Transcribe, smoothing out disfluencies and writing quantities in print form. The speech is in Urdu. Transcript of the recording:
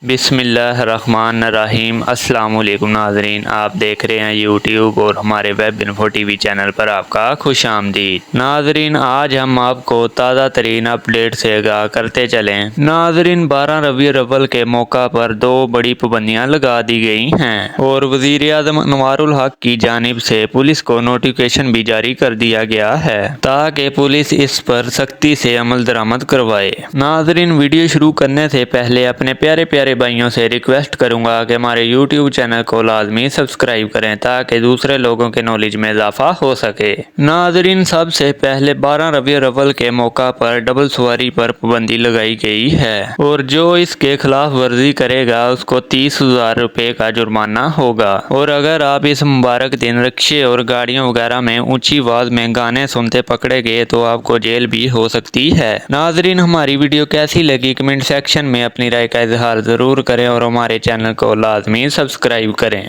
بسم اللہ الرحمن الرحیم۔ السلام علیکم ناظرین، آپ دیکھ رہے ہیں یوٹیوب اور ہمارے web info T V channel پر آپ کا خوش آمدید۔ ناظرین، آج ہم آپ کو تازہ ترین اپڈیٹ سے آگاہ کرتے چلیں۔ ناظرین، 12 ربیع الاول کے موقع پر 2 بڑی پابندیاں لگا دی گئی ہیں اور وزیر اعظم انوار الحق کی جانب سے پولیس کو نوٹیفکیشن بھی جاری کر دیا گیا ہے تاکہ پولیس اس پر سختی سے عمل درآمد کروائے۔ ناظرین، ویڈیو شروع کرنے سے پہلے اپنے پیارے بھائیوں سے ریکویسٹ کروں گا کہ ہمارے یوٹیوب چینل کو لازمی سبسکرائب کریں تاکہ دوسرے لوگوں کے نالج میں اضافہ ہو سکے۔ ناظرین، سب سے پہلے 12 ربیع الاول کے موقع پر ڈبل سواری پر پابندی لگائی گئی ہے اور جو اس کے خلاف ورزی کرے گا اس کو 30,000 روپے کا جرمانہ ہوگا، اور اگر آپ اس مبارک دن رکشے اور گاڑیوں وغیرہ میں اونچی آواز میں گانے سنتے پکڑے گئے تو آپ کو جیل بھی ہو سکتی ہے۔ ناظرین، ہماری ویڈیو کیسی لگی کمنٹ سیکشن میں اپنی رائے کا اظہار ضرور کریں اور ہمارے چینل کو لازمی سبسکرائب کریں۔